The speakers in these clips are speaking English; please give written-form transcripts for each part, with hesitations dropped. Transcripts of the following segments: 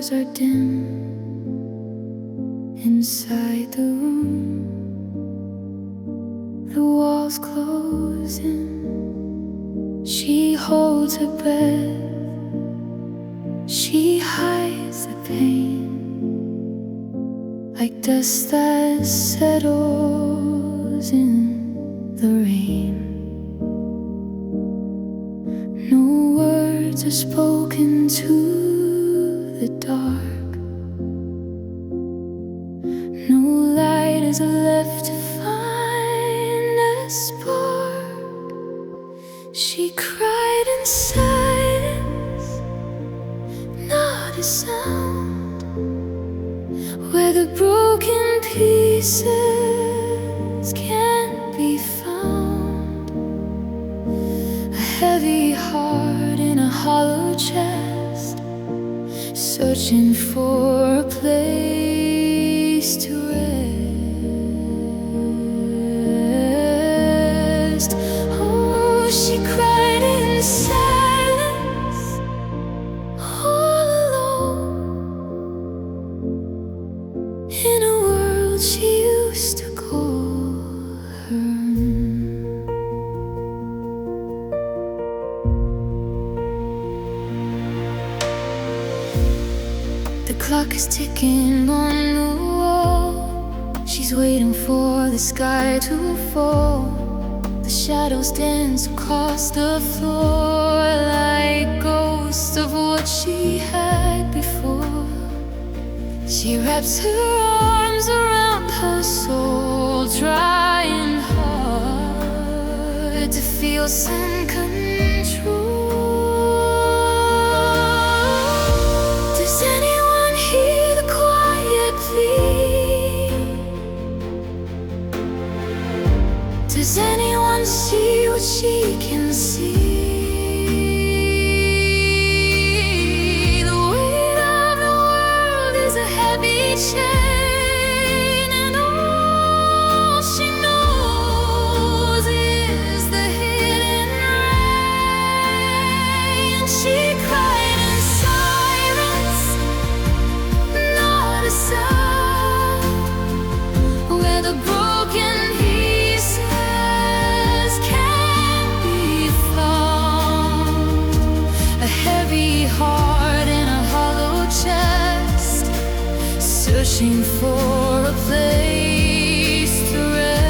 colors are dim inside the room. The walls close in. She holds her breath. She hides the pain, like dust that settles in the rain. No words are spoken to the dark. No light is left to find a spark. She cried in silence, not a sound, where the broken pieces can't be found. A heavy heart in a hollow chest, searching for a place to rest. Oh, she cried in silence, all alone, in a world she used to call her own. The clock is ticking on the wall. She's waiting for the sky to fall. The shadows dance across the floor like ghosts of what she had before. She wraps her arms around her soul, trying hard to feel some control. Does anyone hear the quiet plea? Does anyone see what she can see? The weight of the world is a heavy chain, and all she knows is the hidden rain. She cried in silence, not a sound, where the broken pieces can't be found. A heavy heart in a hollow chest, searching for a place to rest.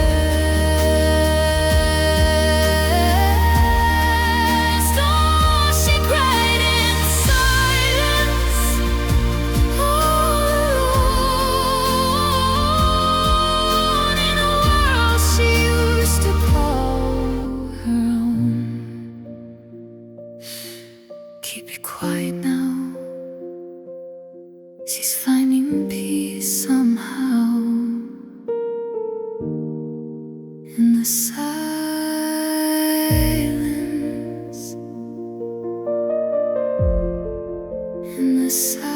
Oh, she cried in silence, all alone, in a world she used to call her own. Keep it quiet now. She's finding peace somehow in the silence, in the silence.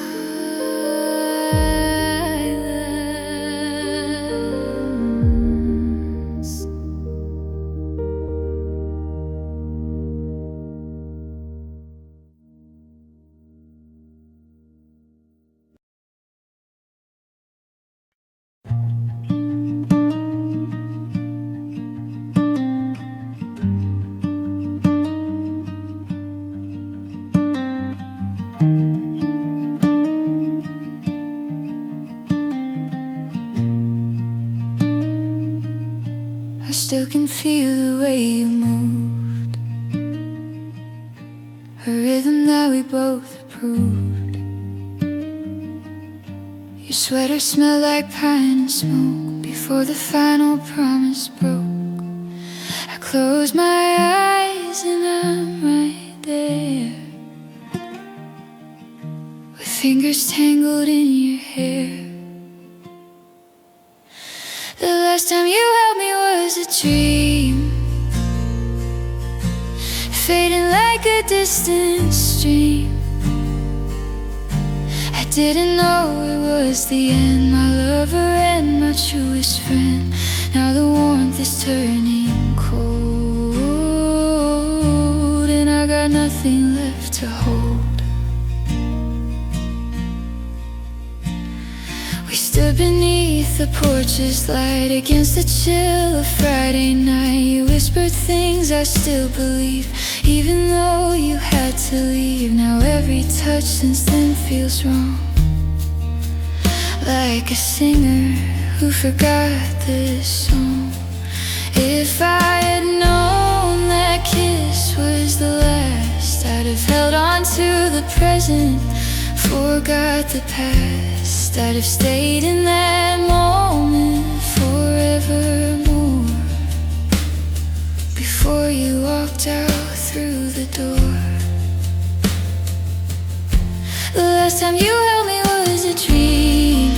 I still can feel the way you moved, a rhythm that we both approved. Your sweater smelled like pine and smoke before the final promise broke. I close my eyes and I'm right there, with fingers tangled in your hair. The last time you held me was a dream, fading like a distant stream. I didn't know it was the end, my lover and my truest friend. Now the warmth is turning cold, and I got nothing left to hold. stood beneath the porch's light, against the chill of Friday night. You whispered things I still believe, even though you had to leave. Now every touch since then feels wrong, like a singer who forgot this song. If I had known that kiss was the last, I'd have held on to the present, forgot the past. I'd have stayed in that moment forevermore, before you walked out through the door. The last time you held me was a dream,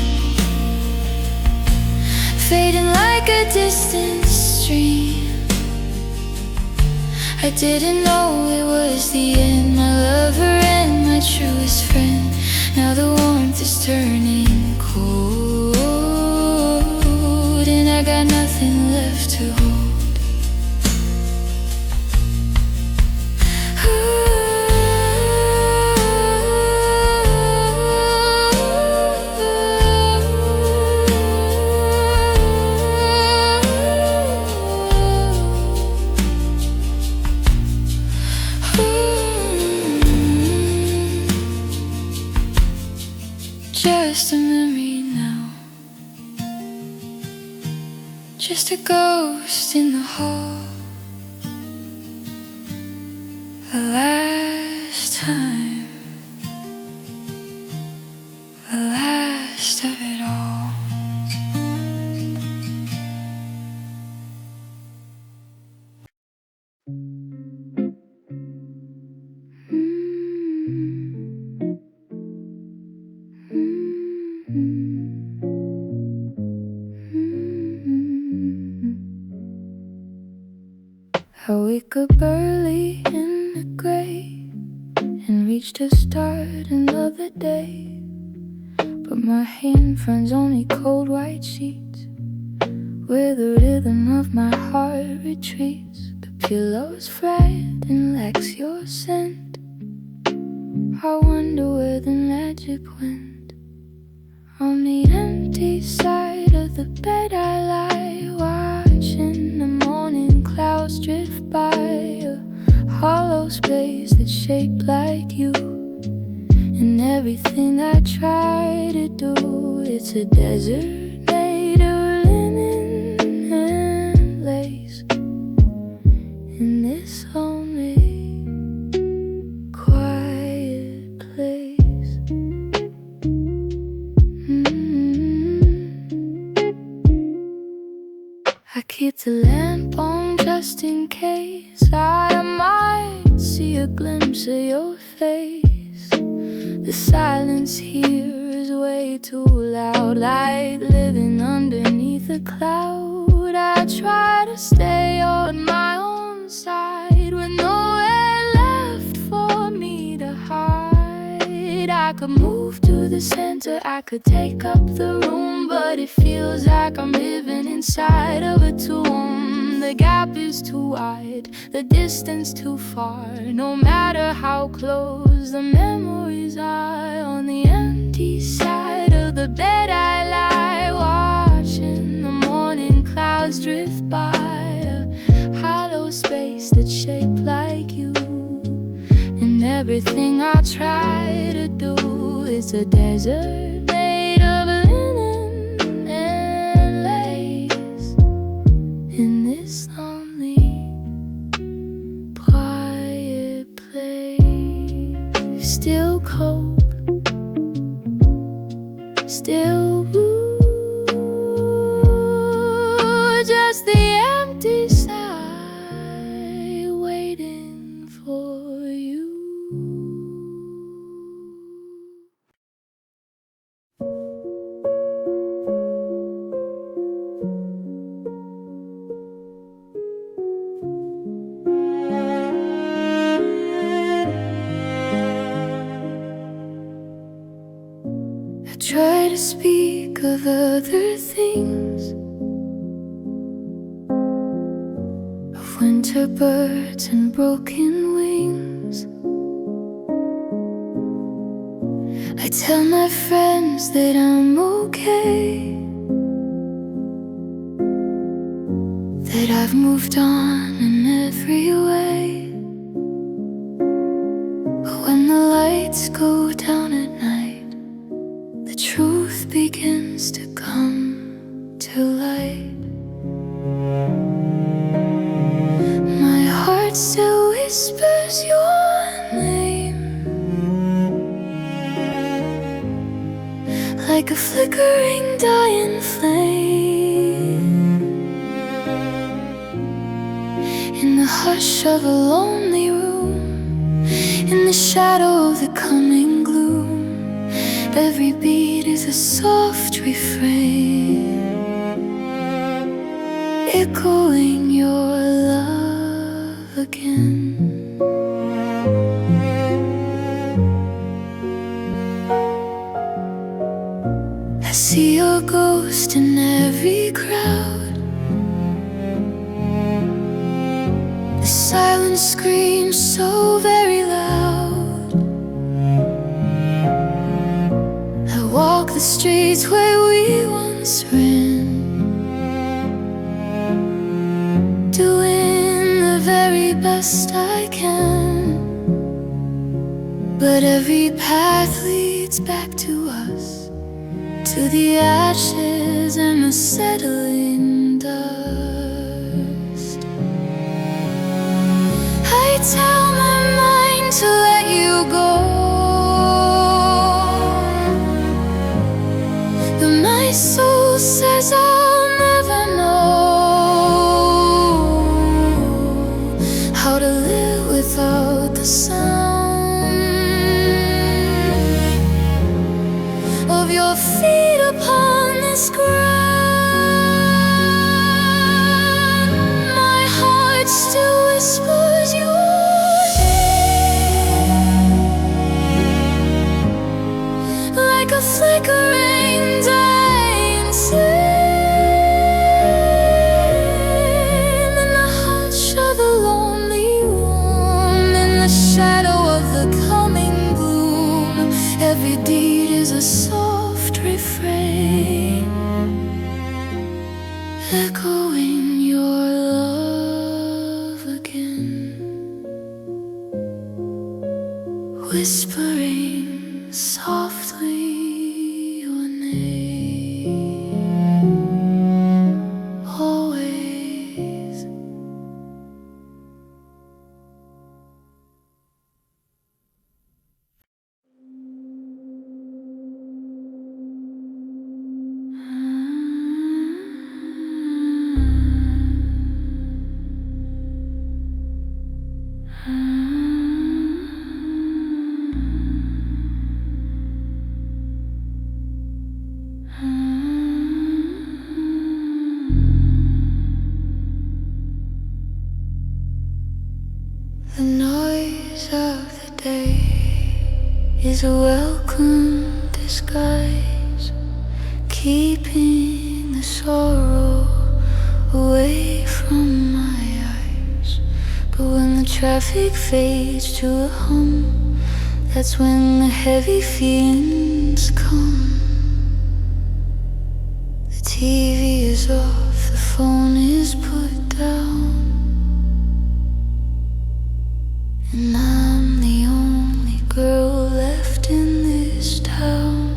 fading like a distant stream. I didn't know it was the end, my lover and my truest friend. Now the warmth is turning cold, and I got nothing left to hold. Just a memory now, just a ghost in the hall. The last time, the last of it all. I wake up early in the gray and reach to start another day, but my hand finds only cold white sheets, where the rhythm of my heart retreats. The pillow's frayed and lacks your scent. I wonder where the magic went. On the empty side of the bed I lie, watching the morning clouds drift by, a hollow space that's shaped like you. And everything I try to do, it's a desert made of linen and lace. In this lonely, quiet place. I keep the lamp on just in case I might see a glimpse of your face. The silence here is way too loud, like living underneath a cloud. I try to stay on my own side with nowhere left for me to hide. I could move to the center, I could take up the room, but it feels like I'm living inside of a tomb. The gap is too wide, the distance too far. No matter how close the memories are, on the empty side of the bed I lie, watching the morning clouds drift by, a hollow space that's shaped like you. And everything I try to do is a desert made of linen and lace. In this lonely, quiet place, still cold, still blue, just the empty side waiting for you. I try to speak of other things, of winter birds and broken wings. I tell my friends that I'm okay, that I've moved on in every way. But when the lights go down at night, the truth begins to come to light. My heart still whispers your name, like a flickering dying flame, in the hush of a lonely room, in the shadow of the coming gloom. Every beat is a soft refrain, echoing your love again. I see your ghost in every crowd, the silence screams so very loud. I walk the streets where we once ran, doing the very best I can. But every path leads back to us, to the ashes and the settling dust. I tell my mind to let you go, but my soul says I'll never know how to live without the sound of your feet upon this ground. My heart still whispers your name, like a flickering dying flame, in the hush of the lonely room, in the shadow of the coming gloom. Every deed is a soft refrain, echoing your love again, whispering softly your name, always. The noise of the day is a welcome disguise, keeping the sorrow away from my eyes. But when the traffic fades to a hum, that's when the heavy feelings come. The TV is off, the phone is put down, and I'm the only girl left in this town.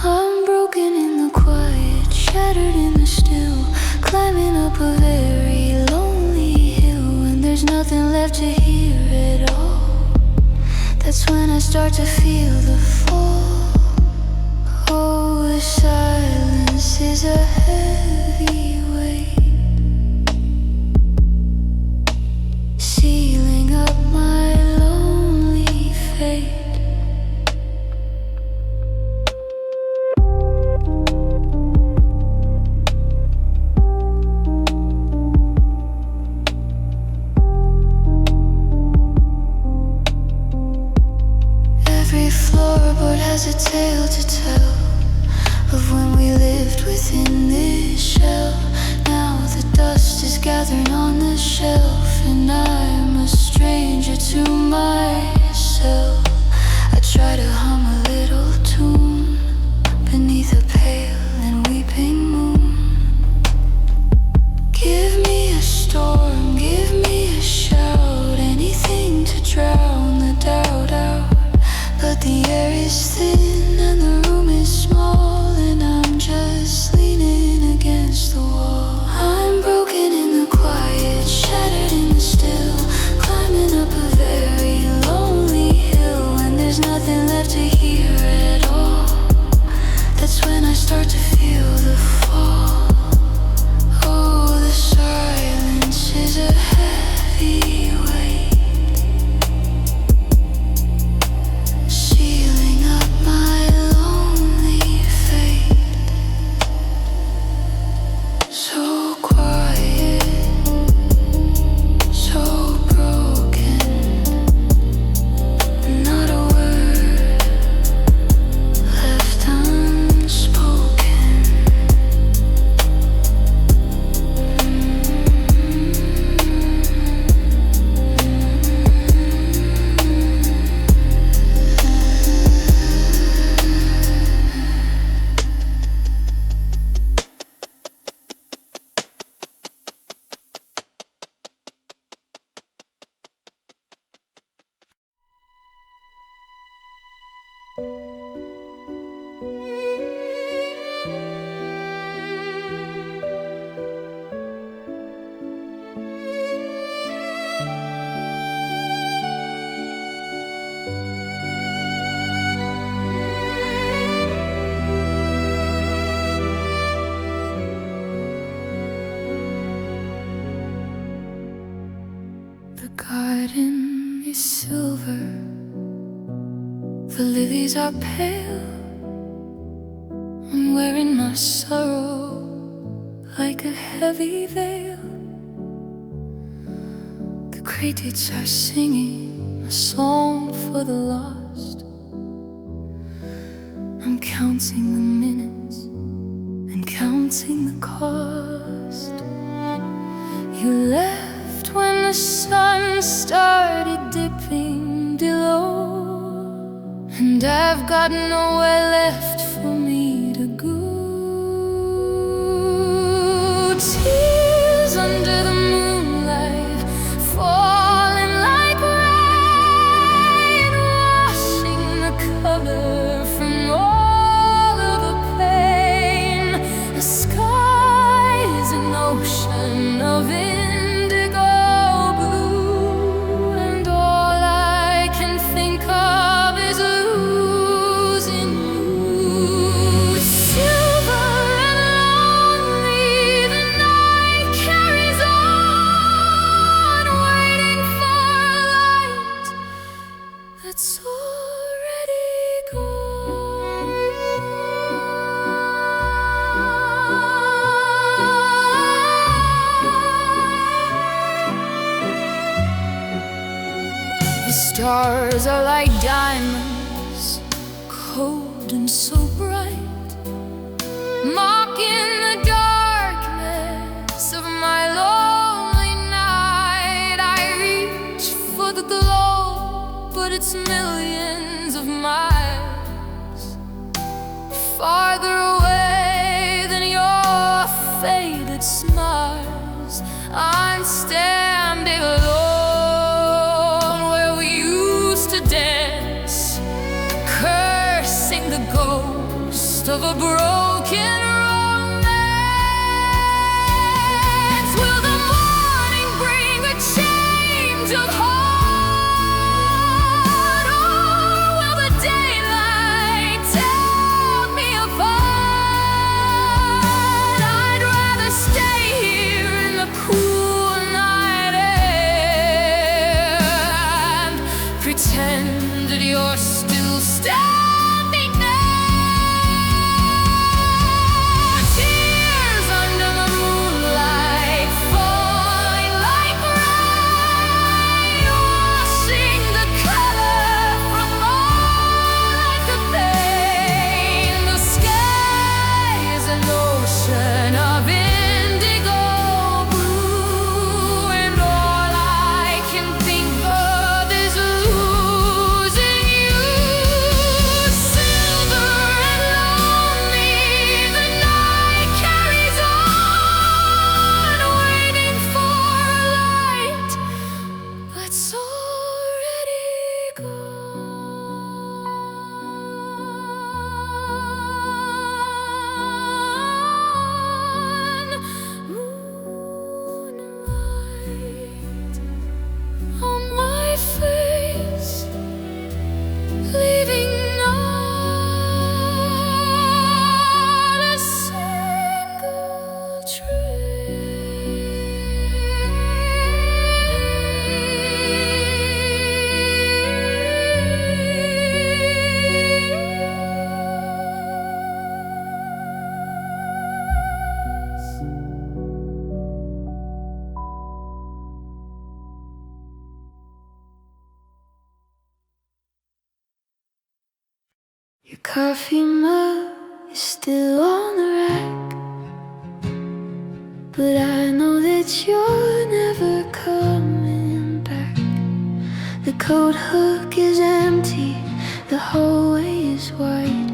I'm broken in the quiet, shattered in the still, climbing up a very lonely hill. When there's nothing left to hear at all, that's when I start to feel the fall. Oh, the silence is a heavy weight, sealing up my lonely fate. Every floorboard has a tale to tell of when we lived within this shell. Now the dust is gathering on the shelf, and I'm a stranger to myself. I try to hum a little The garden is silver, the lilies are pale. I'm wearing my sorrow like a heavy veil. The crickets are singing a song for the lost. I'm counting the minutes and counting the cost. You left when the sun started dipping below, and I've got nowhere left for me to go. Tears under the moonlight, falling like rain, washing the color from all of the pain. The sky is an ocean of indigo blue, and all I can think of is losing you. Silver and lonely, the night carries on, waiting for a light that's already gone. The stars are like diamonds, cold and so bright, mocking the darkness of my lonely night. I reach for the glow, but it's millions of miles farther away than your faded smiles. I'm standing alone where we used to dance, cursing the ghost of a broken romance. Will the morning bring a change of heart, or will the daylight tear me apart? I'd rather stay here in the cool night air and pretend that you're still standing there. Tears under the moonlight, falling like rain, washing the color from all of the pain. The sky is an ocean of indigo blue, and all I can think of is losing you. Silver and lonely, the night carries on, waiting for a light that's already gone. Moonlight on my face, leaving not a single Your coffee mug is still on the rack, but I know that you're never coming back. The coat hook is empty, the hallway is wide.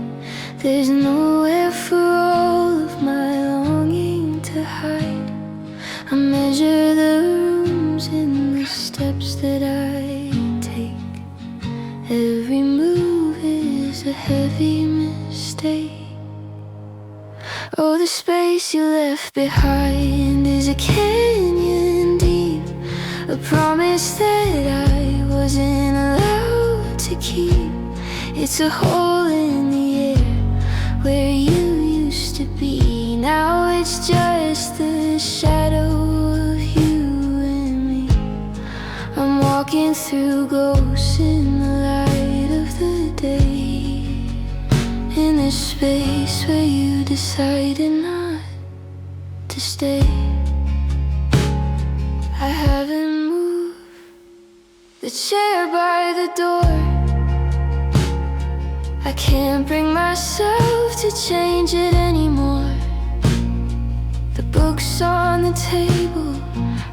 There's nowhere for all of my longing to hide. I measure the rooms and the steps that I take. Every move is was a heavy mistake. Oh, the space you left behind is a canyon deep, a promise that I wasn't allowed to keep. It's a hole in the air where you used to be. Now it's just the shadow of you and me. I'm walking through ghosts in the light of the day, in the space where you decided not to stay. I haven't moved the chair by the door. I can't bring myself to change it anymore. The books on the table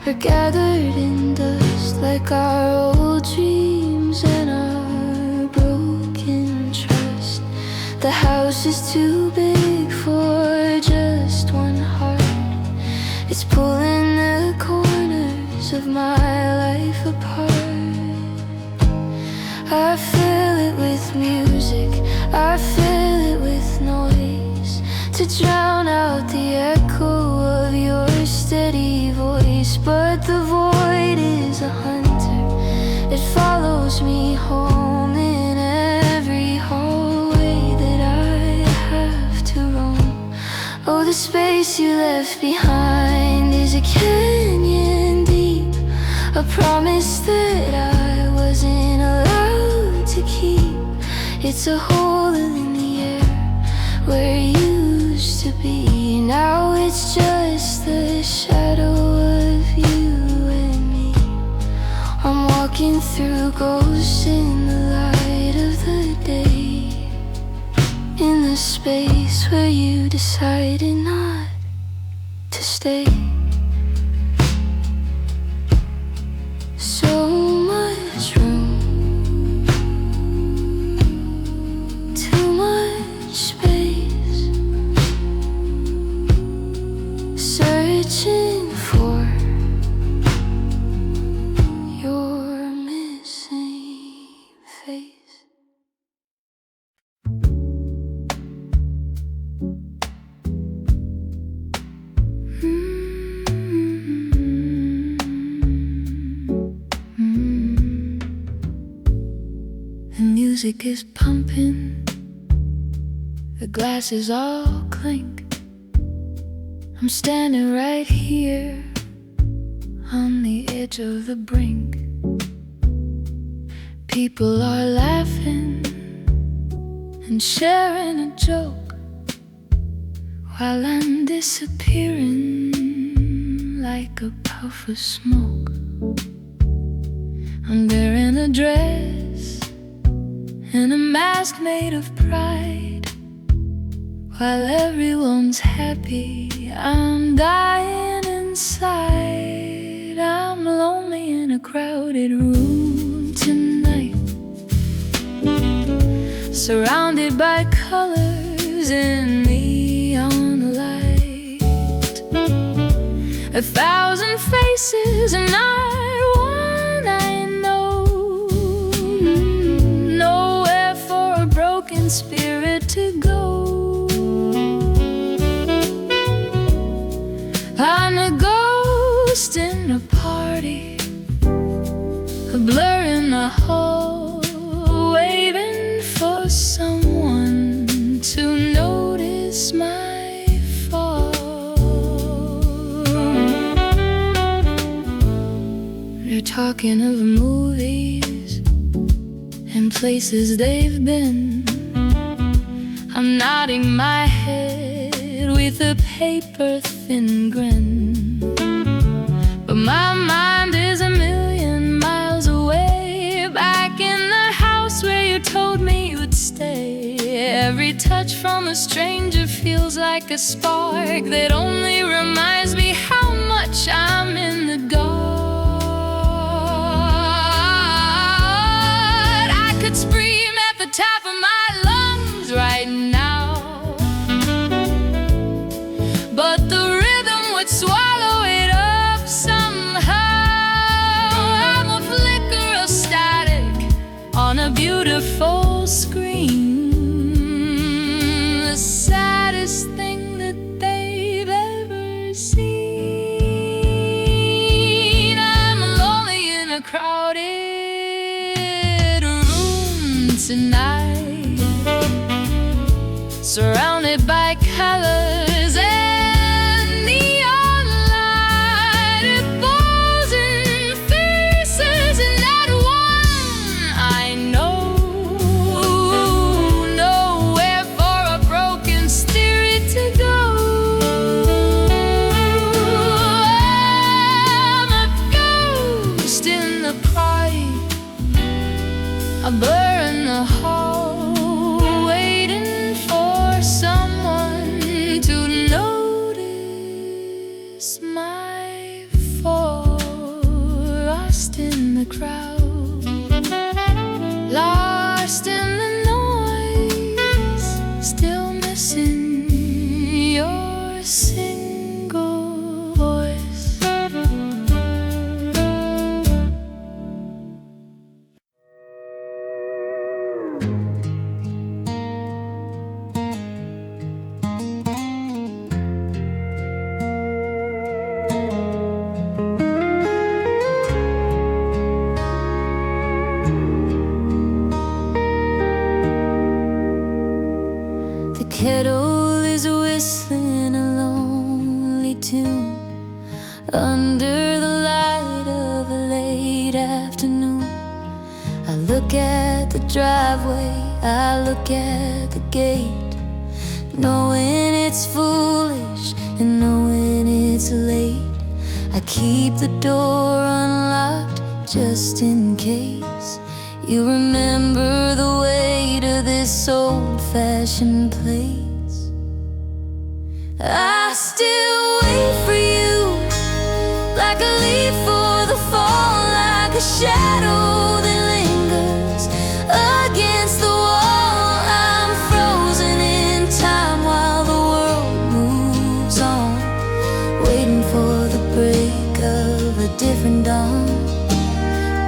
are gathered in dust, like our old dreams and our broken trust. The house is too big for just one heart. It's pulling the corners of my life apart. I fill it with music, I fill it with noise, to drown out the echo of your steady voice. But the void is a hunter, it follows me home in every hallway that I have to roam. Oh, the space you left behind is a canyon deep, a promise that I wasn't allowed to keep. It's a hole in the air where you used to be. Now it's just the shadow of you and me. I'm walking through ghosts in the light of the day, in the space where you decided not to stay. So much room, too much space, searching for your missing face. The music is pumping, the glasses all clink. I'm standing right here on the edge of the brink. People are laughing and sharing a joke, while I'm disappearing like a puff of smoke. I'm wearing a dress and a mask made of pride. While everyone's happy, I'm dying inside. I'm lonely in a crowded room tonight, surrounded by colors and neon light. 1,000 faces and not one I know. Nowhere for a broken spirit to go. I'm a ghost in a party, a blur in the hall, waiting for someone to notice my fall. They're talking of movies and places they've been. I'm nodding my head with a paper-thin grin, but my mind is a million miles away, back in the house where you told me you would stay. Every touch from a stranger feels like a spark that only reminds me how much I'm in the dark. I could scream at the top of my lungs right now, but the rhythm would swallow it up somehow. I'm a flicker of static on a beautiful screen. tonight, surrounded by colors and neon light. It falls in faces, and not one I know. Nowhere for a broken spirit to go. I'm a ghost in the party, a blur in the hall, waiting for someone to notice my fall. Lost in the crowd, lost in the noise, still missing your single voice. The kettle is whistling a lonely tune under the light of a late afternoon. I look at the driveway, I look at the gate, knowing it's foolish and knowing it's late. I keep the door unlocked just in case you remember the way to this old-fashioned place. I still wait for you, like a leaf for the fall, like a shadow that lingers against the wall. I'm frozen in time while the world moves on, waiting for the break of a different dawn.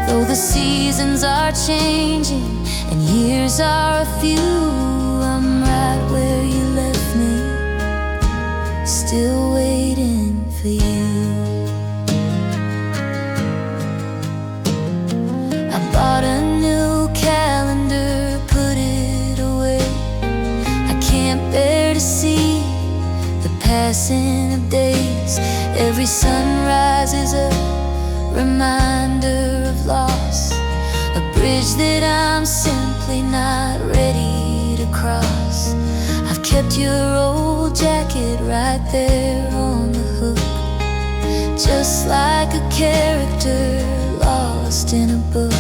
Though the seasons are changing and years are a few, I'm right where you left me, still waiting for you. I bought a new calendar, put it away. I can't bear to see the passing of days. Every sunrise is a reminder of loss, a bridge that I'm simply not ready to cross. I've kept your old jacket right there on the hook, just like a character lost in a book.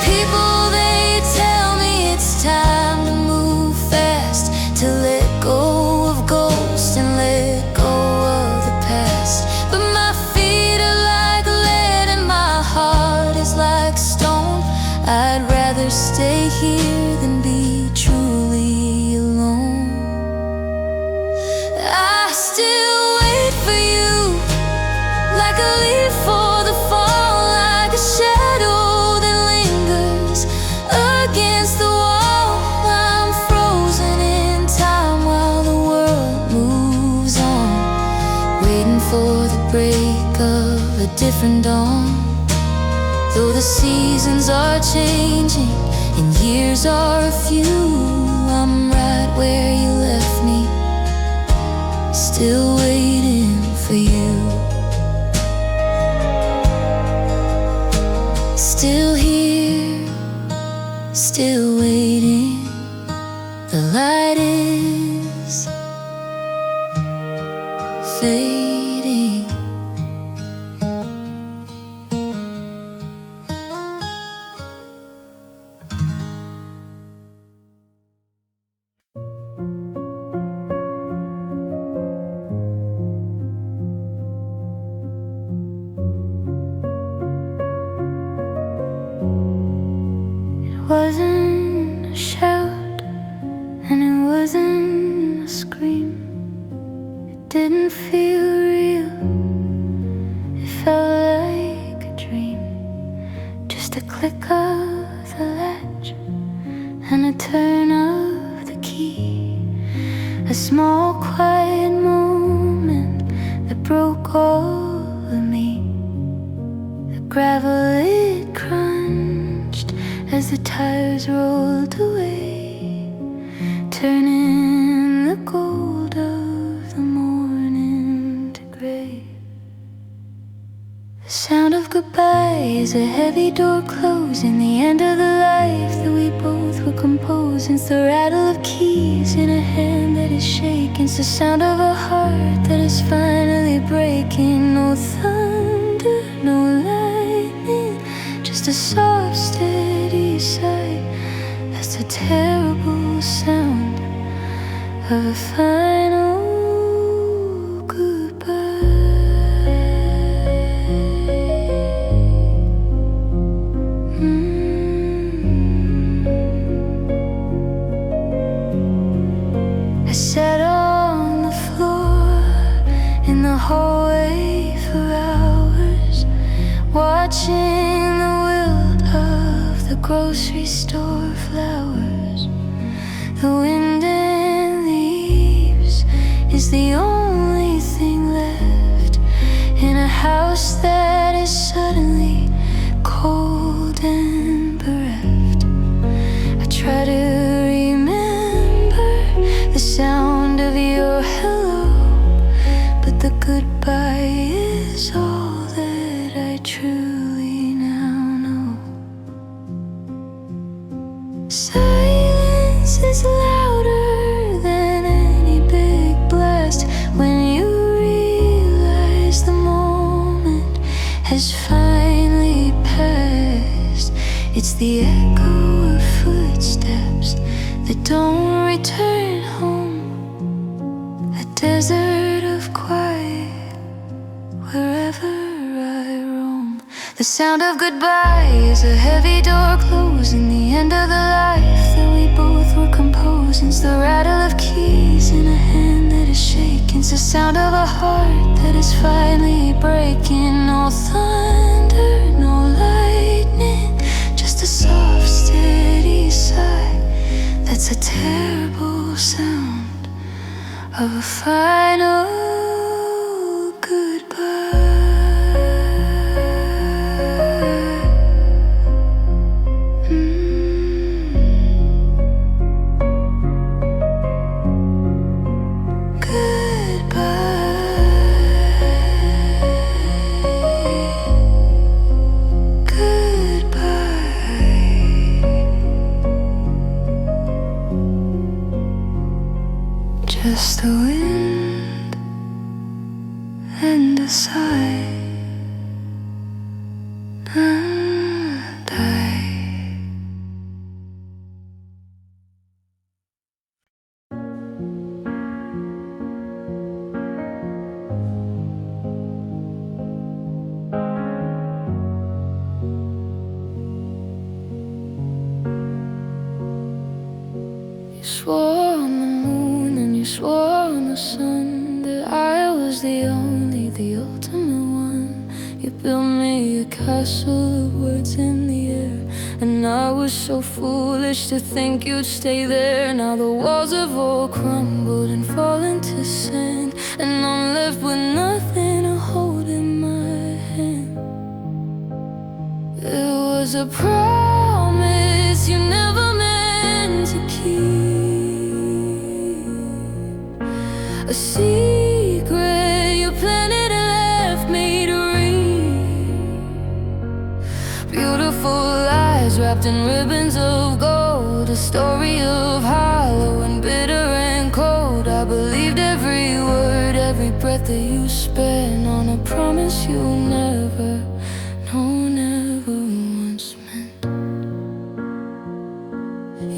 People, they tell me it's time to move fast, to let go of ghosts and let go of the past. But my feet are like lead and my heart is like stone. I'd rather stay here than be truly alone. I still wait for you, like a leaf for the fall, like a shadow that lingers against the wall. I'm frozen in time while the world moves on, waiting for the break of a different dawn. Though the seasons are changing and years are a few, I'm right where you left me, still waiting for you. Still here, still waiting. The light is fading. It wasn't a shout and it wasn't a scream. It didn't feel real, it felt like a dream. Just a click of the latch and a turn of the key. A small quiet moment that broke all of me. The gravel it crunched as the tires rolled away, turning the gold of the morning to gray. The sound of goodbye is a heavy door closing, the end of the life that we both were composing. It's the rattle of keys in a hand that is shaking. It's the sound of a heart that is finally breaking. No thunder, no lightning, just a soft, steady sigh. That's the terrible sound of a final goodbye. I sat on the floor in the hallway for hours, watching the wilt of the grocery store flowers. The wind and leaves is the only thing left in a house that is suddenly cold and bereft. I try to remember the sound of your hello, but the goodbye is all that I truly now know. Silence is louder than any big blast when you realize the moment has finally passed. It's the echo of footsteps that don't return home, a desert of quiet wherever I roam. The sound of goodbye is a heavy door closing, the end of the life that we both were composing. It's the rattle of keys in a hand that is shaking. It's the sound of a heart that is finally breaking. No thunder, no lightning, just a soft, steady sigh. That's a terrible sound of a final goodbye. Just the wind and a sigh, and I. You swore on the moon and you swore on the sun that I was the ultimate one. You built me a castle of words in the air, and I was so foolish to think you'd stay there. Now the walls have all crumbled and fallen to sand, and I'm left with nothing to hold in my hand. It was a promise you never meant to keep, a secret you planted and left me to read. Beautiful lies wrapped in ribbons of gold, a story of hollow and bitter and cold. I believed every word, every breath that you spent on a promise you never, no, never once meant.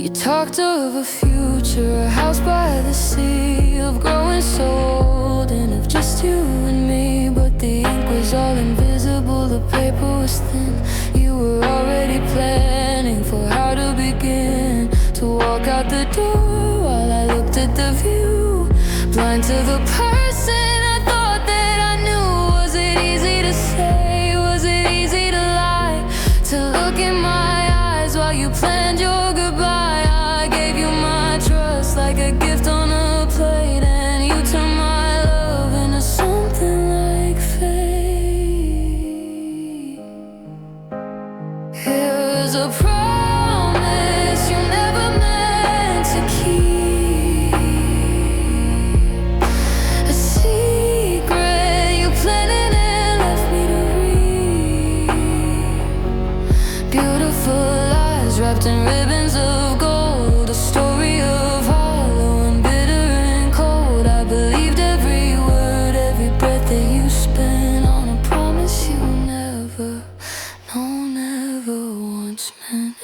You talked of a future, a house by the sea, of growing so old and of just you and me. But the ink was all invisible, the paper was thin. You were already planning for how to begin to walk out the door while I looked at the view, blind to the person I thought that I knew. Was it easy to say? Was it easy to lie? To look in my eyes while you planned your goodbye. I gave you my trust like a gift on a plate, and you turned my love into something like fate. Here's a promise Beautiful lies wrapped in ribbons of gold. A story of hollow and bitter and cold. I believed every word, every breath that you spent on a promise you never, no, never once meant.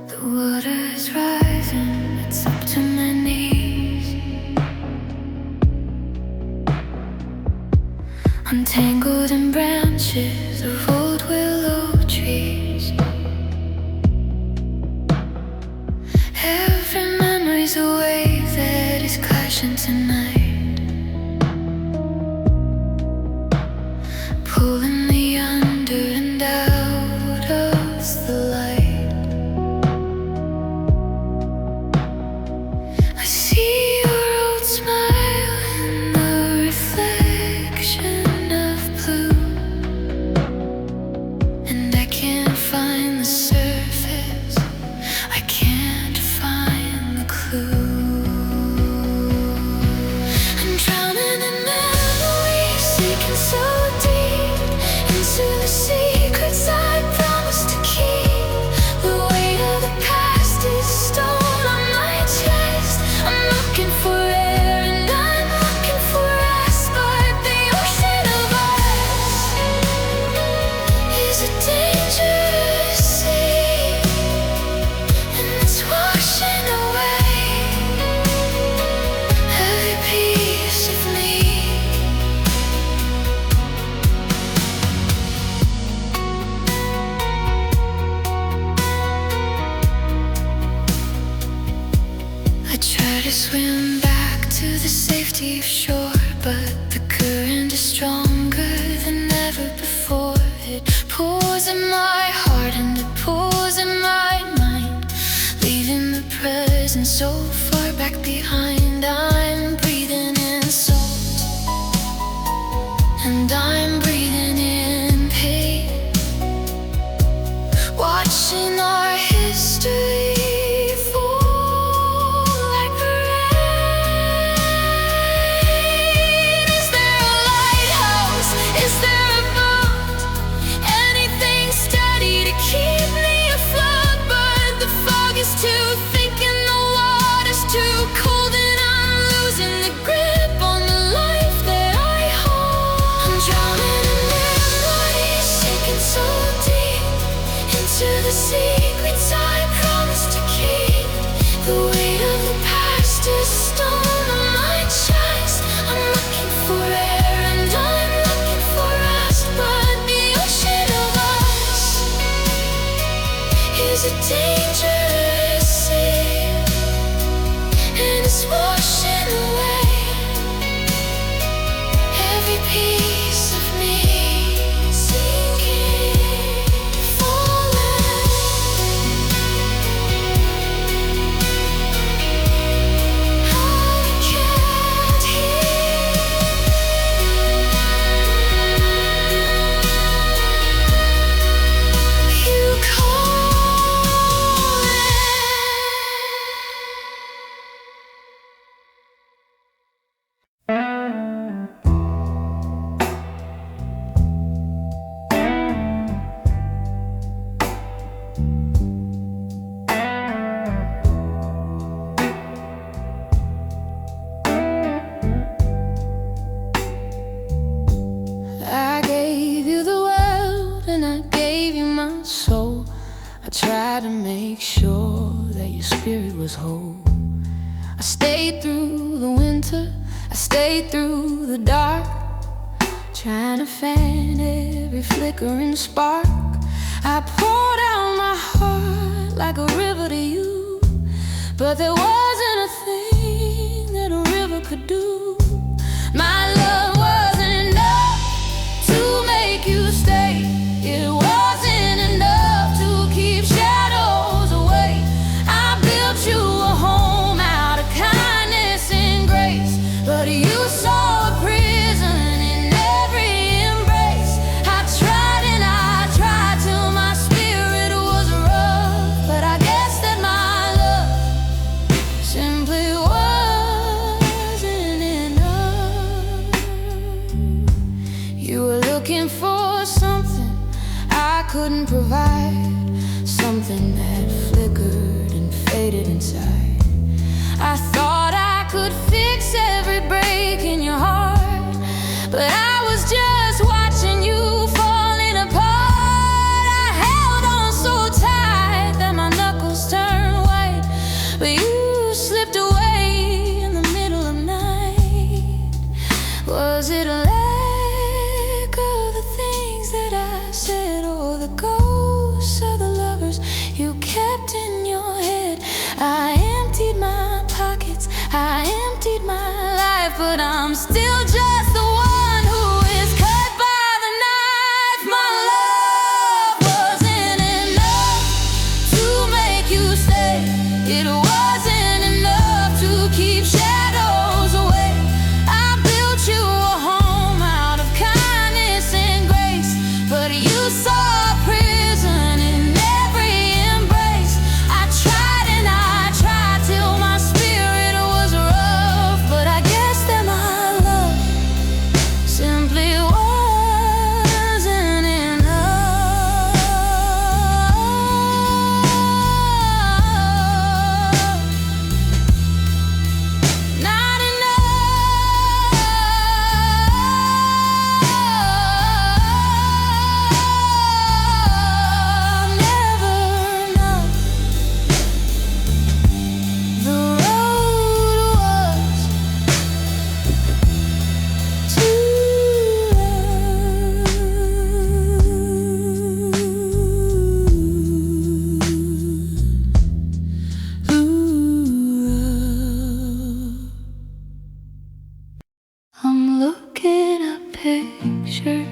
The water's rising, it's up to my knees. Untangled in branches of old willow trees. Every memory's a wave that is crashing tonight, pulling me under and out of the light. I see your old smile in the reflection of blue, and I can't find the surface, I can't find the clue. I'm drowning in memories, sinking so deep into the secrets I promised to keep. The weight of the past is a stone on my chest. I'm looking for air and I'm looking for rest, but the ocean of us is a dangerous sea, and it's washing away every piece of me. I try to swim back to the safety of shore, but the current is stronger than ever before. It pours in my heart and it pours in my mind, leaving the present so far back behind. I'm breathing in salt, and I'm breathing in pain, watching our history fall like rain. Is there a lighthouse? Is there a boat? Anything steady to keep me afloat? But the fog is too thick and the water's too cold, and I'm losing the grip on the life that I hold. I'm drowning in memories, sinking so deep into the secrets I promised to keep. The weight of the past is a stone on my chest. I'm looking for air and I'm looking for rest, but the ocean of us is a dangerous sea, and it's washing away every piece of me. Sinking, falling, I can't hear you calling. I gave you the world and I gave you my soul. I tried to make sure that your spirit was whole. I stayed through the winter, I stayed through the dark, trying to fan every flickering spark. I poured out my heart like a river to you, but there wasn't a thing that a river could do. My love wasn't enough to make you stay. It wasn't enough to keep shadows away. I built you a home out of kindness and grace, but you saw a prison in every embrace. I tried and I tried till my spirit was rough, but I guess that my love simply wasn't enough. You were looking for something I couldn't provide, something that flickered and faded inside. I thought I could fix every break in your heart, but I was just watching you falling apart. I held on so tight that my knuckles turned white, but you slipped away in the middle of night. Was it a lack of the things that I said, or the ghosts of the lovers you kept in your head? I emptied my pockets, I emptied my life, but I'm still just the one who is cut by the knife. My love wasn't enough to make you stay. It wasn't enough to keep shadows away. I built you a home out of kindness and grace, but you saw a prison in every embrace. I tried and I tried till my spirit was rough, but I guess that my love simply wasn't enough. Not enough. Never enough. The road was too rough. I'm looking at pictures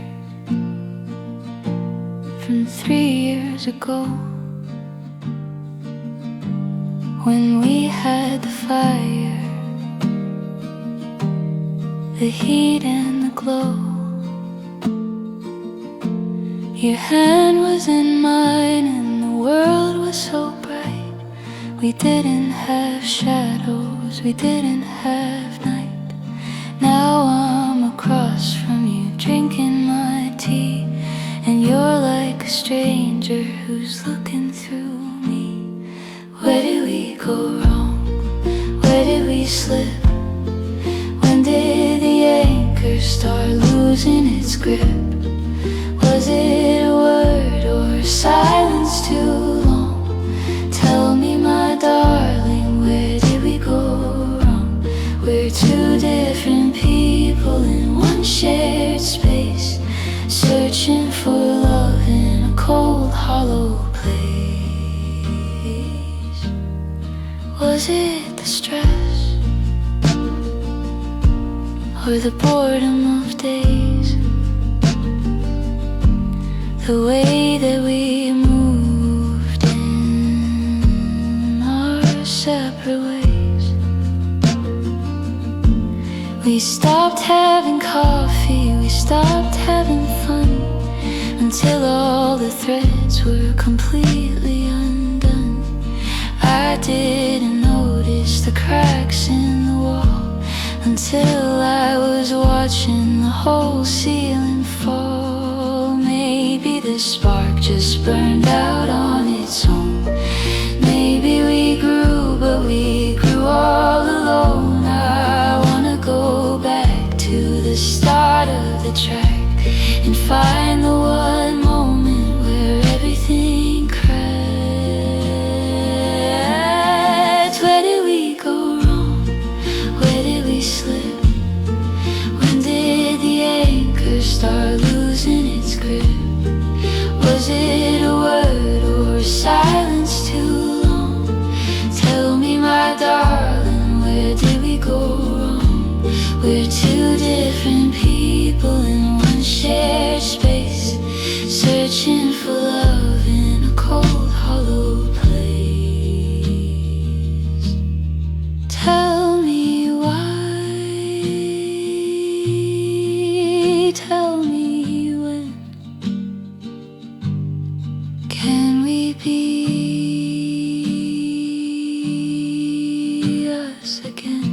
from 3 years ago, when we had the fire, the heat and the glow. Your hand was in mine and the world was so bright. We didn't have shadows, we didn't have night. Now I'm across from you, drinking my tea, and you're like a stranger who's looking through me. Where did we go wrong? Where did we slip? When did the anchor start losing its grip? Was it a word or silence too long? Tell me, my darling, where did we go wrong? We're two different people in one shared space, searching for love in a cold, hollow place. Was it the stress or the boredom of days? The way that we moved in our separate ways. We stopped having coffee, we stopped having fun, until all the threads were completely undone. I didn't notice the cracks in the wall until I was watching the whole ceiling fall. Maybe the spark just burned out on its own. Maybe we grew, but we grew all alone. I wanna go back to the start of the track and find the one moment where everything cracks. Where did we go wrong? Where did we slip? When did the anchor start script. Was it a word or a silence too long? Tell me, my darling, where did we go wrong? We're two different people in one shared space, searching for love in a cold, hollow place. Tell me why, tell me when. Can we be us again?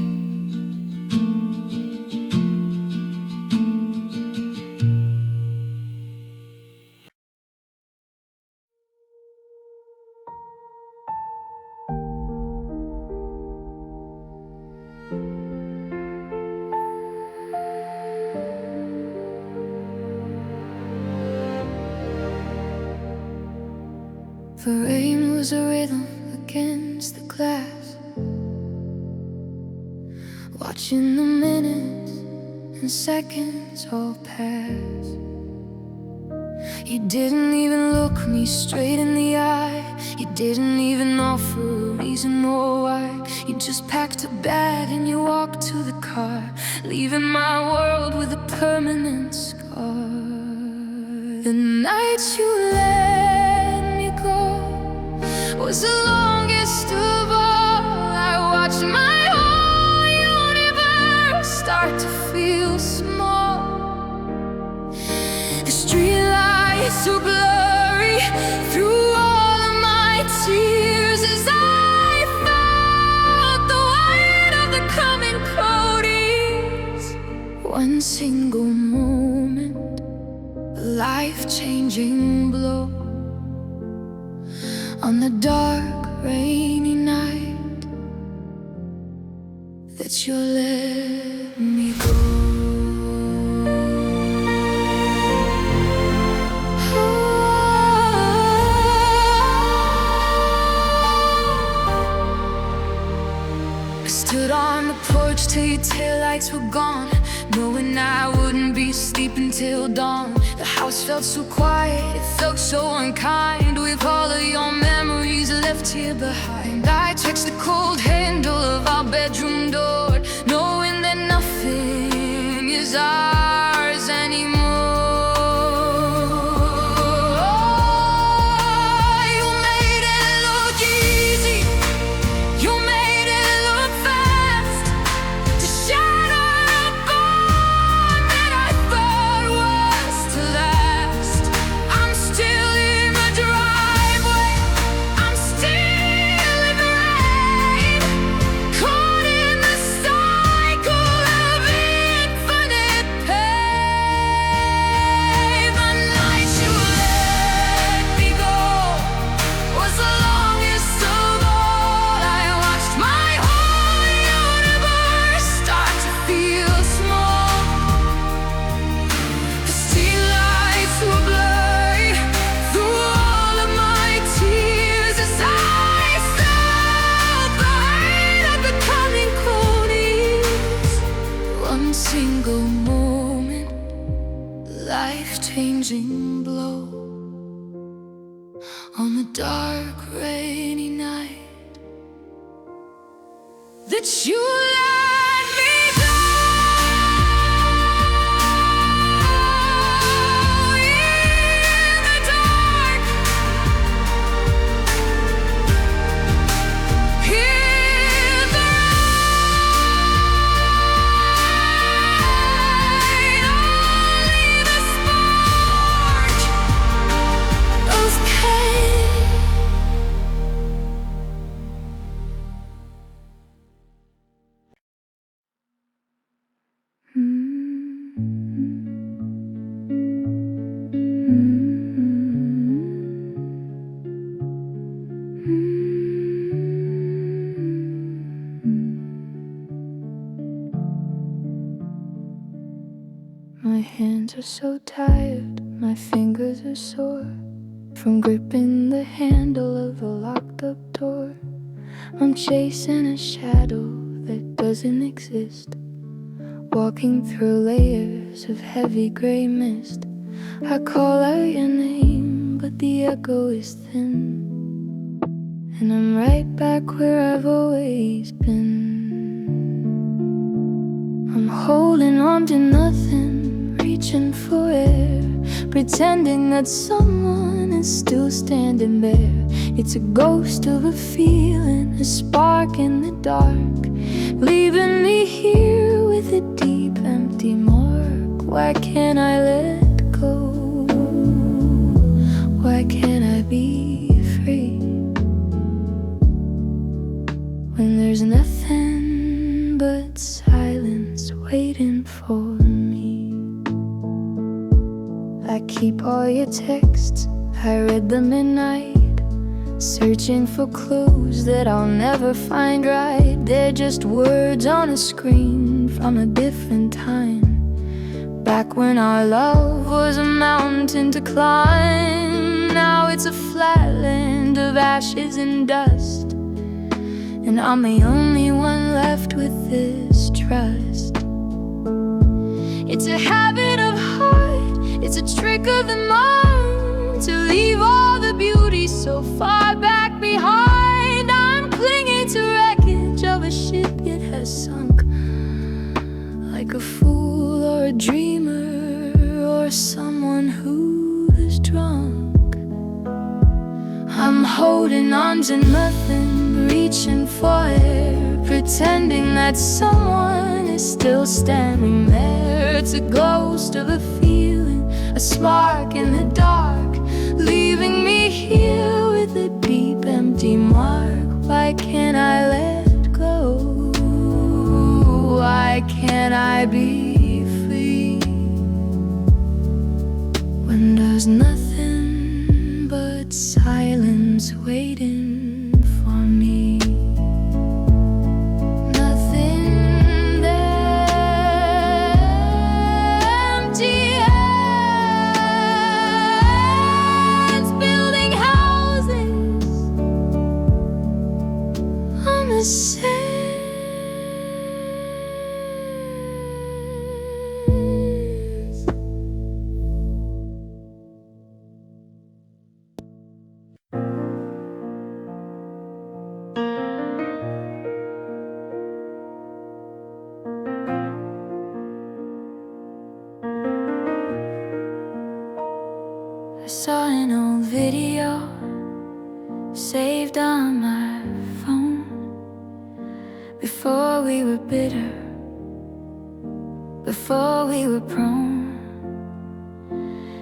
The rain was a rhythm against the glass, watching the minutes and seconds all pass. You didn't even look me straight in the eye. You didn't even offer a reason or why. You just packed a bag and you walked to the car, leaving my world with a permanent scar. The night you let me go was the longest of all. I watched my whole universe start to feel small. The streetlights were blurry through all of my tears as I felt the weight of the coming coatings. One single moment, a life-changing blow. On the dark, rainy night that you let me go. I stood on the porch till your taillights were gone, knowing I wouldn't be sleeping till dawn. The house felt so quiet, it felt so unkind, with all of your memories left here behind. I touched the cold handle of our bedroom door, knowing that nothing is ours anymore. You made it look easy, you made it look fast, to shatter a bond that I thought was to last. I'm still in the driveway, I'm still in the rain, caught in the cycle of infinite pain. The night you let me go was the longest of all. I watched my whole universe start to feel small. The streetlights were blurry through all of my tears as I felt the weight of the coming coatings. One single moment, life-changing blow. On the dark, rainy night that you let me go. In the dark, hear the rain, only the spark of pain. My hands are so tired, my fingers are sore from gripping the handle of a locked up door. I'm chasing a shadow that doesn't exist, walking through layers of heavy gray mist. I call out your name, but the echo is thin, and I'm right back where I've always been. I'm holding on to nothing, reaching for air, pretending that someone is still standing there. It's a ghost of a feeling, a spark in the dark, leaving me here with a deep, empty mark. Why can't I let go? Why can't I be free when there's nothing but silence waiting for me? I keep all your texts, I read them at night, searching for clues that I'll never find right. They're just words on a screen from a different time, back when our love was a mountain to climb. Now it's a flatland of ashes and dust, and I'm the only one left with this trust. It's a habit of heart, it's a trick of the mind, to leave all the beauty so far back behind. I'm clinging to wreckage of a ship it has sunk, like a fool or a dreamer or someone who's drunk. I'm holding on to nothing, reaching for air, pretending that someone is still standing there. It's a ghost of a feeling, a spark in the dark, leaving me here with a deep, empty mark. Why can't I let go? Why can't I be free when there's nothing but silence waiting for me? Nothing but empty hands building houses on the sand. I saw an old video saved on my phone before we were bitter, before we were prone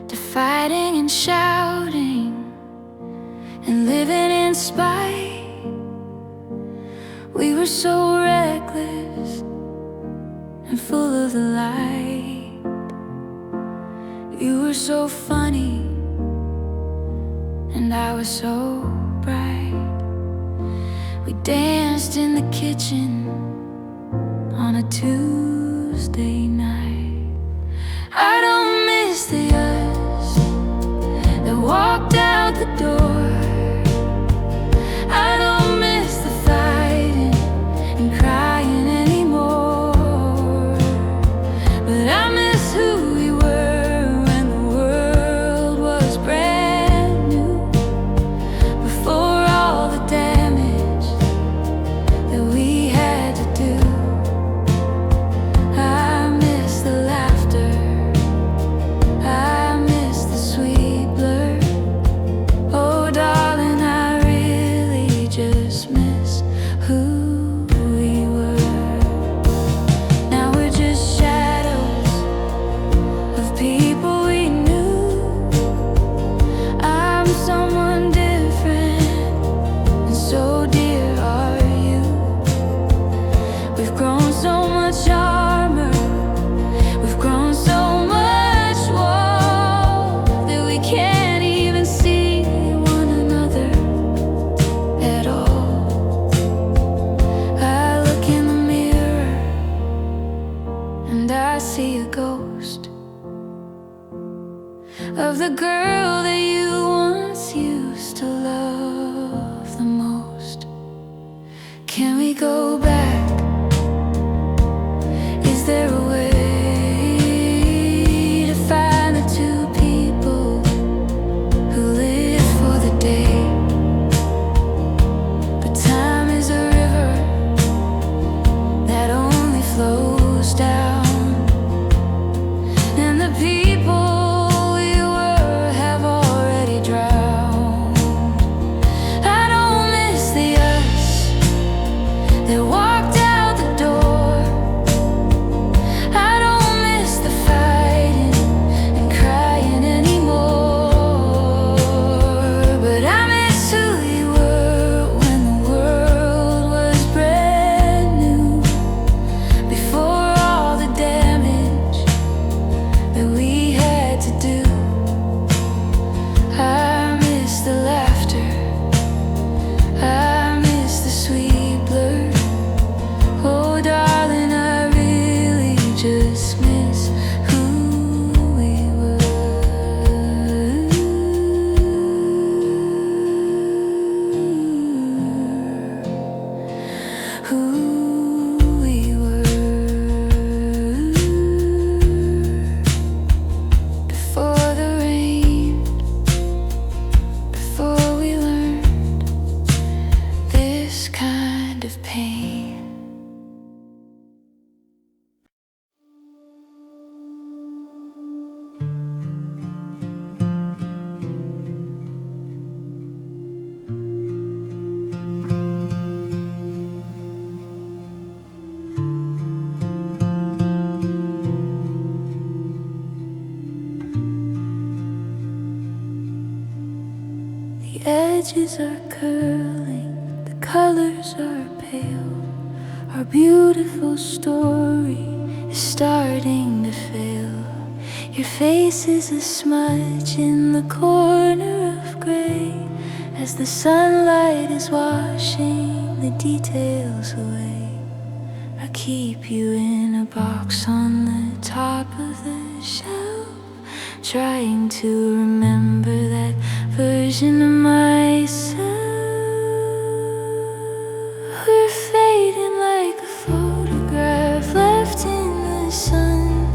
to fighting and shouting and living in spite. We were so reckless and full of the light. You were so funny and I was so bright. We danced in the kitchen on a Tuesday night. I don't miss the us that walked out the door. I don't miss the fighting and crying anymore, but I miss who we were when the world was brand new, before all the damage that we had to do. I miss the laughter, I miss the sweet blur. Oh darling, I really just miss who we were. Now we're just shadows of people we knew. I'm someone different, and so dear are you. We've grown so much armor, we've grown so much wall, that we can't even see one another at all. I look in the mirror and I see a ghost of the girl that you once used to love the most. Can we go back? Is there a way to find the two people edges are curling, the colors are pale. Our beautiful story is starting to fail. Your face is a smudge in the corner of gray, as the sunlight is washing the details away. I keep you in a box on the top of the shelf, trying to remember that version of myself. We're fading like a photograph left in the sun,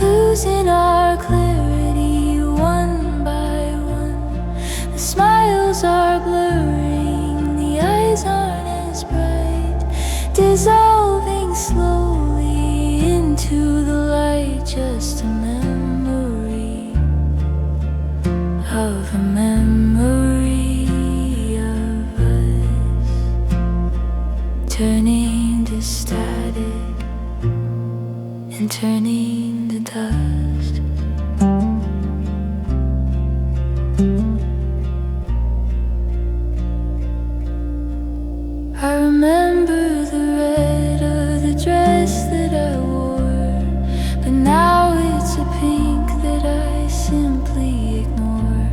losing our clarity one by one. The smiles are blurring, the eyes aren't as bright, dissolving slowly into the light. Just a memory of a memory of us, turning to static and turning to dust. I remember the red of the dress that I wore, but now it's a pink that I simply ignore.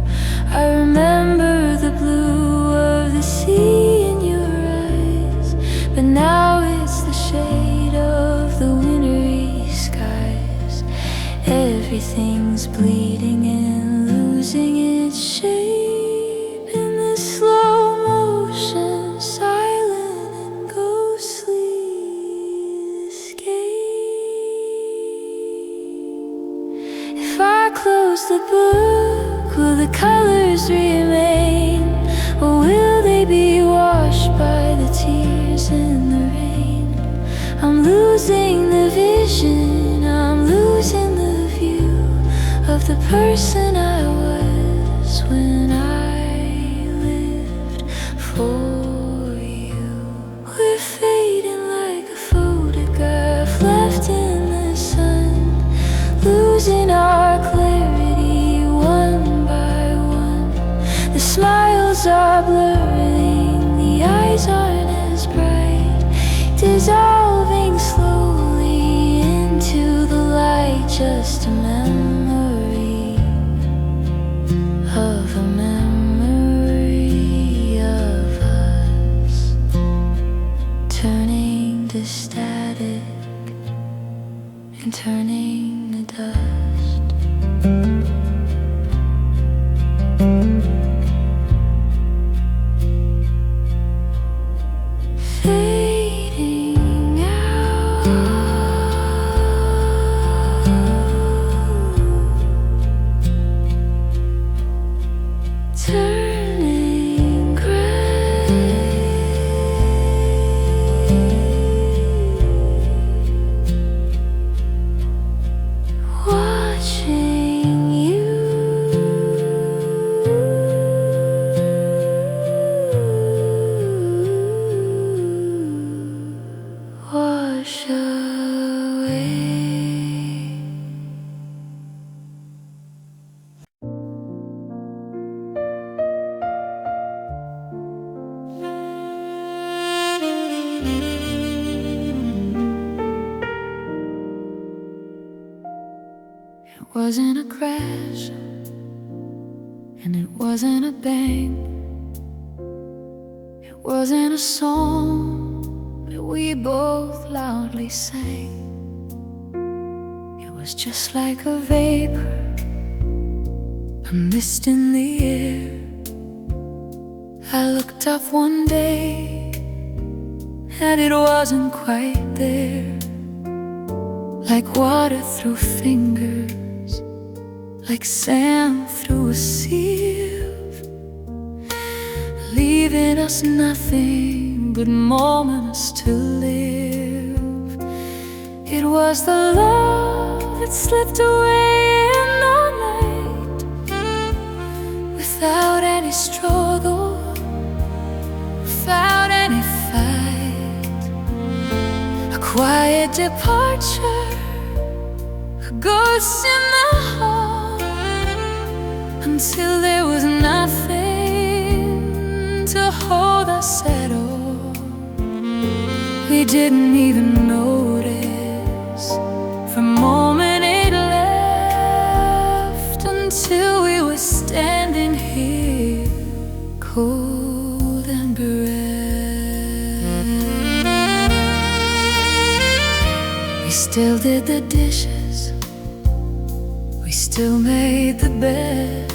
I remember the blue of the sea in your eyes, but now it's the shade of the wintry skies. Everything's bleeding and losing its shape in this slow motion, silent and ghostly escape. If I close the book, will the colors remain, or will they be washed by the tears and the rain? I'm losing the vision, I'm losing the view of the person I was when I lived for you. We're fading like a photograph left in the sun, losing our clarity one by one. The smiles are blurring, the eyes aren't as bright, dissolving slowly into the light. Just a memory of a memory of us, turning to static and turning to dust. Fading out, turning gray, watching you wash away. It wasn't a crash, and it wasn't a bang. It wasn't a song that we both loudly sang. It was just like a vapor, a mist in the air. I looked up one day, and it wasn't quite there. Like water through fingers, like sand through a sieve, leaving us nothing but moments to live. It was the love that slipped away in the night, without any struggle, without any fight. A quiet departure, a ghost in the hall, until there was nothing settle. We didn't even notice from the moment it left until we were standing here, cold and bereft. We still did the dishes, we still made the bed,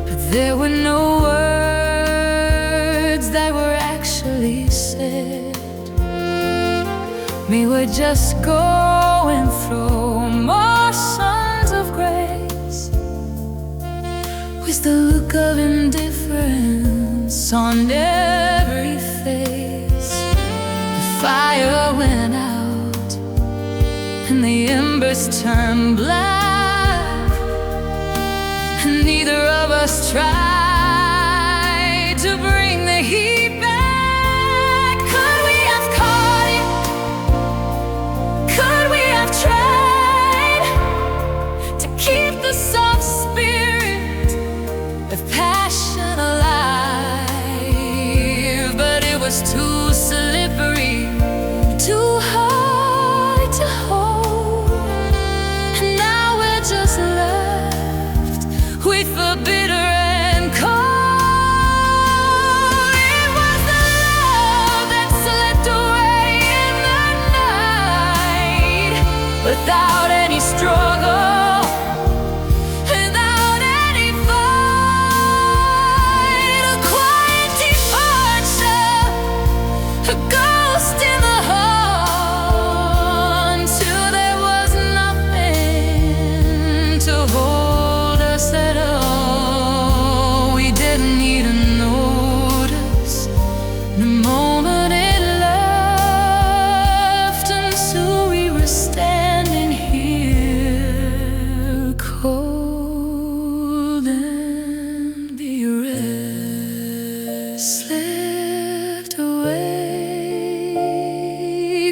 but there were no words that were actually said. We were just going through motions of grace, with the look of indifference on every face. The fire went out and the embers turned black, and neither of us tried to bring the heat back. Could we have caught it? Could we have tried to keep the soft spirit of passion alive? But it was too slippery, too hard to hold, and now we're just left with the bitter and cold. It was the love that slipped away in the night, without any struggle, without any fight. A quiet departure, a ghost in the heart, until there was nothing to hold us at all. We didn't even notice the moment it left until we were standing here, cold and bereft. Slipped away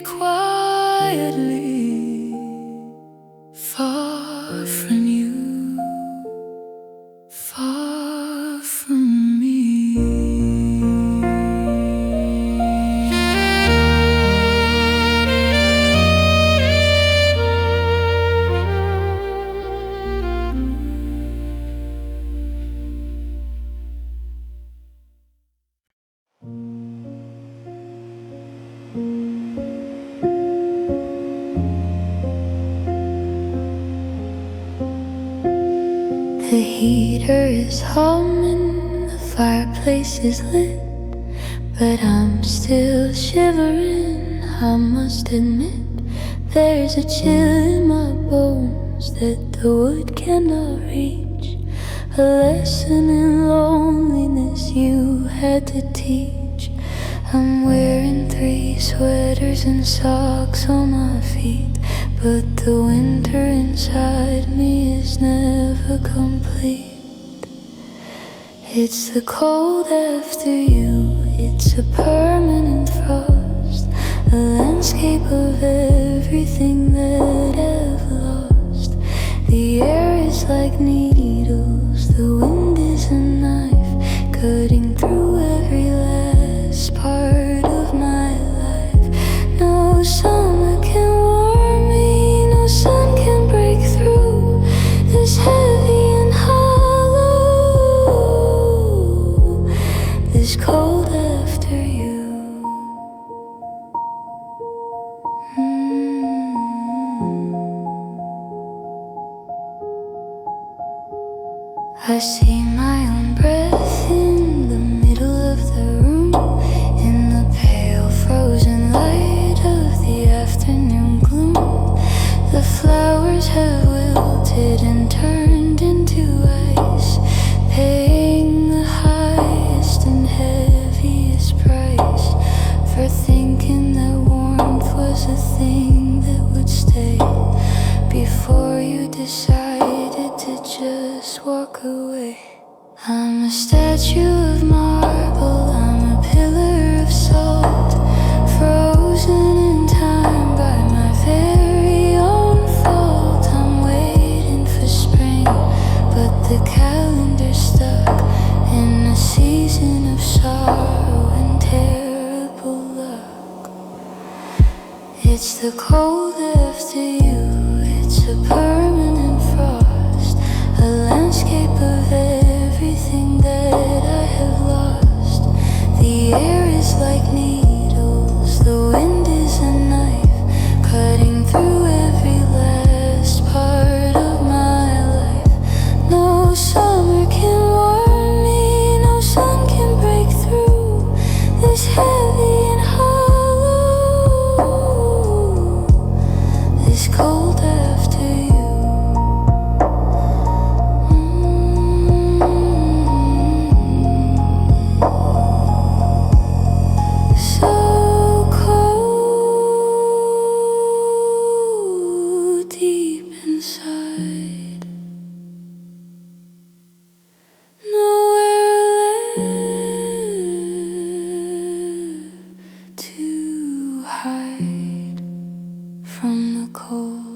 quietly, far from you, far from me. The heater is humming, the fireplace is lit, but I'm still shivering. I must admit, there's a chill in my bones that the wood cannot reach. A lesson in loneliness you had to teach. I'm wearing 3 sweaters and socks on my feet, but the winter inside me is never complete. It's the cold after you, it's a permanent frost, a landscape of everything that I've lost. The air is like needles, the wind is a knife, cutting through every last part of my life. No summer can warm me, no sun can break through this heavy and hollow, this cold after you. I see my own breath in the middle of the room, in the pale frozen light of the afternoon gloom. The flowers have wilted and turned into ice, paying the highest and heaviest price for thinking that warmth was a thing that would stay, before you decided to just walk away. I'm a statue of marble, I'm a pillar of salt, frozen in time by my very own fault. I'm waiting for spring, but the calendar's stuck in a season of sorrow. It's a cold after you, it's a permanent frost, a landscape of everything that I have lost. The air is like needles, the wind is a knife, cutting through every last part of my life. No summer can warm me, no sun can break through this heavy and hollow, this cold after you. So cold deep inside, nowhere left to hide from the cold.